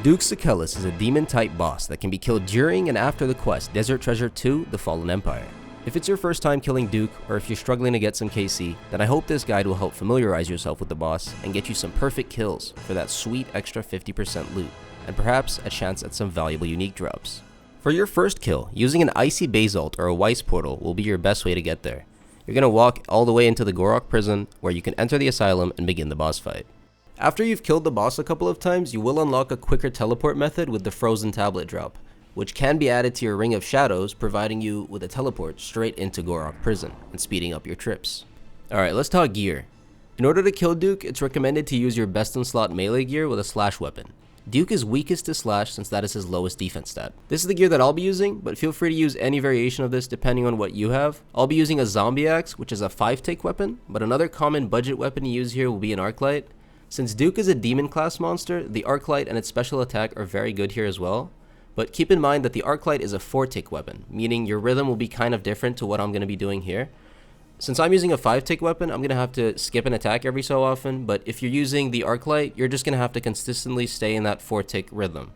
Duke Sucellus is a demon-type boss that can be killed during and after the quest Desert Treasure 2: The Fallen Empire. If it's your first time killing Duke, or if you're struggling to get some KC, then I hope this guide will help familiarize yourself with the boss and get you some perfect kills for that sweet extra 50% loot, and perhaps a chance at some valuable unique drops. For your first kill, using an Icy Basalt or a Weiss Portal will be your best way to get there. You're going to walk all the way into the Gorok prison, where you can enter the asylum and begin the boss fight. After you've killed the boss a couple of times, you will unlock a quicker teleport method with the Frozen Tablet drop, which can be added to your Ring of Shadows, providing you with a teleport straight into Gorok prison and speeding up your trips. Alright, let's talk gear. In order to kill Duke, it's recommended to use your best in slot melee gear with a slash weapon. Duke is weakest to slash since that is his lowest defense stat. This is the gear that I'll be using, but feel free to use any variation of this depending on what you have. I'll be using a zombie axe, which is a 5-tick weapon, but another common budget weapon to use here will be an arc light. Since Duke is a demon class monster, the arc light and its special attack are very good here as well. But keep in mind that the arc light is a 4-tick weapon, meaning your rhythm will be kind of different to what I'm going to be doing here. Since I'm using a 5-tick weapon, I'm going to have to skip an attack every so often, but if you're using the arc light, you're just going to have to consistently stay in that 4-tick rhythm,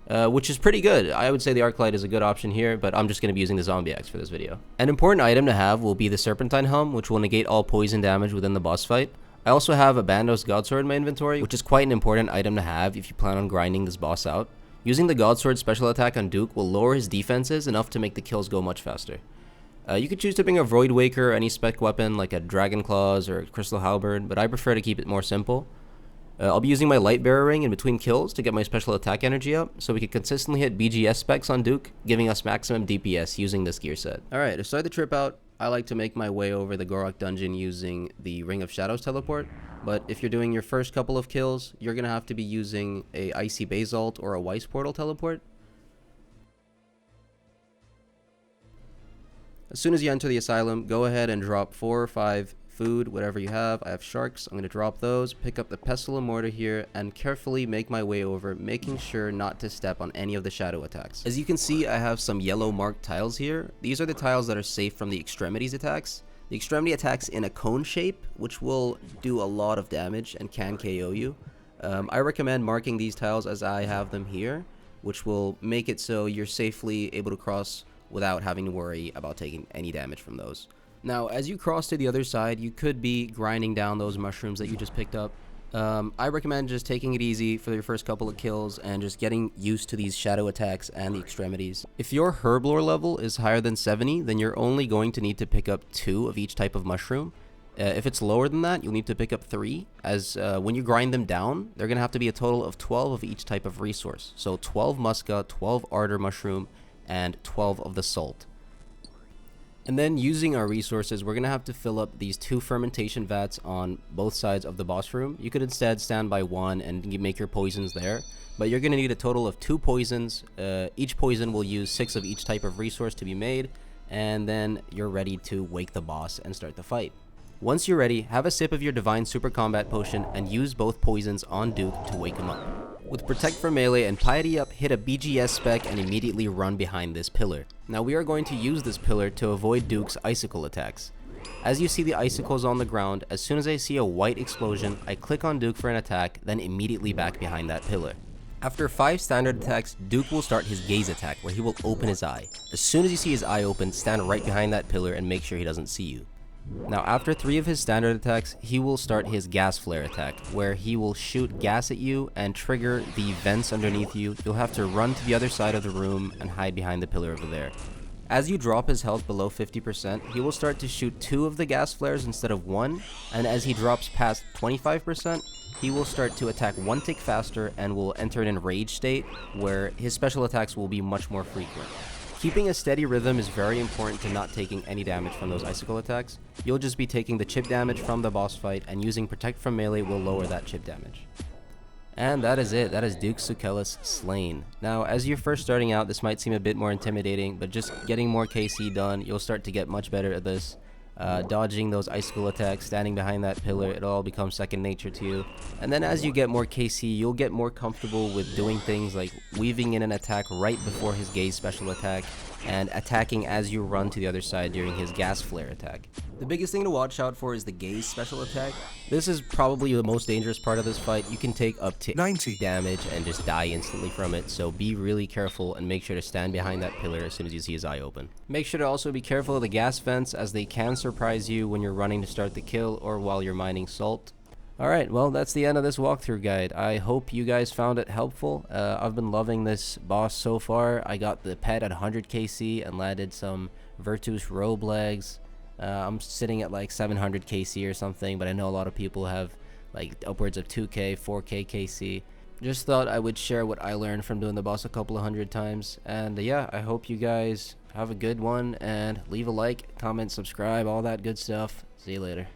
which is pretty good. I would say the arc light is a good option here, but I'm just going to be using the zombie axe for this video. An important item to have will be the Serpentine Helm, which will negate all poison damage within the boss fight. I also have a Bandos Godsword in my inventory, which is quite an important item to have if you plan on grinding this boss out. Using the Godsword special attack on Duke will lower his defenses enough to make the kills go much faster. You could choose to bring a Void Waker or any spec weapon like a Dragon Claws or Crystal Halberd, but I prefer to keep it more simple. I'll be using my Light Bearer Ring in between kills to get my special attack energy up, so we can consistently hit BGS specs on Duke, giving us maximum DPS using this gear set. Alright, to start the trip out, I like to make my way over the Gorok dungeon using the Ring of Shadows teleport, but if you're doing your first couple of kills, you're going to have to be using a Icy Basalt or a Weiss Portal teleport. As soon as you enter the asylum, go ahead and drop 4 or 5 food, whatever you have. I have sharks, I'm going to drop those, pick up the Pestle and Mortar here, and carefully make my way over, making sure not to step on any of the shadow attacks. As you can see, I have some yellow marked tiles here. These are the tiles that are safe from the extremities attacks. The extremity attacks in a cone shape, which will do a lot of damage and can KO you. I recommend marking these tiles as I have them here, which will make it so you're safely able to cross without having to worry about taking any damage from those. Now, as you cross to the other side, you could be grinding down those mushrooms that you just picked up. I recommend just taking it easy for your first couple of kills and just getting used to these shadow attacks and the extremities. If your herb lore level is higher than 70, then you're only going to need to pick up 2 of each type of mushroom. If it's lower than that, you'll need to pick up 3, as when you grind them down, they're going to have to be a total of 12 of each type of resource. So 12 Musca, 12 Ardor Mushroom, and 12 of the Salt. And then using our resources, we're going to have to fill up these 2 fermentation vats on both sides of the boss room. You could instead stand by 1 and make your poisons there, but you're going to need a total of 2 poisons. Each poison will use 6 of each type of resource to be made, and then you're ready to wake the boss and start the fight. Once you're ready, have a sip of your Divine Super Combat Potion and use both poisons on Duke to wake him up. With Protect for melee and Piety up, hit a BGS spec and immediately run behind this pillar. Now we are going to use this pillar to avoid Duke's icicle attacks. As you see the icicles on the ground, as soon as I see a white explosion, I click on Duke for an attack, then immediately back behind that pillar. After 5 standard attacks, Duke will start his gaze attack, where he will open his eye. As soon as you see his eye open, stand right behind that pillar and make sure he doesn't see you. Now after 3 of his standard attacks, he will start his gas flare attack, where he will shoot gas at you and trigger the vents underneath you. You'll have to run to the other side of the room and hide behind the pillar over there. As you drop his health below 50%, he will start to shoot 2 of the gas flares instead of 1, and as he drops past 25%, he will start to attack 1 tick faster and will enter an enraged state, where his special attacks will be much more frequent. Keeping a steady rhythm is very important to not taking any damage from those icicle attacks. You'll just be taking the chip damage from the boss fight, and using Protect from melee will lower that chip damage. And that is it. That is Duke Sucellus slain. Now, as you're first starting out, this might seem a bit more intimidating, but just getting more KC done, you'll start to get much better at this. Dodging those icicle attacks, standing behind that pillar, it'll all become second nature to you. And then as you get more KC, you'll get more comfortable with doing things like weaving in an attack right before his gaze special attack, and attacking as you run to the other side during his gas flare attack. The biggest thing to watch out for is the gaze special attack. This is probably the most dangerous part of this fight. You can take up to 90 damage and just die instantly from it, so be really careful and make sure to stand behind that pillar as soon as you see his eye open. Make sure to also be careful of the gas vents, as they can surprise you when you're running to start the kill or while you're mining salt. Alright, well, that's the end of this walkthrough guide. I hope you guys found it helpful. I've been loving this boss so far. I got the pet at 100 KC and landed some Virtus robe legs. I'm sitting at like 700 KC or something, but I know a lot of people have like upwards of 2k, 4k KC. Just thought I would share what I learned from doing the boss a couple of 100 times. And yeah, I hope you guys have a good one, and leave a like, comment, subscribe, all that good stuff. See you later.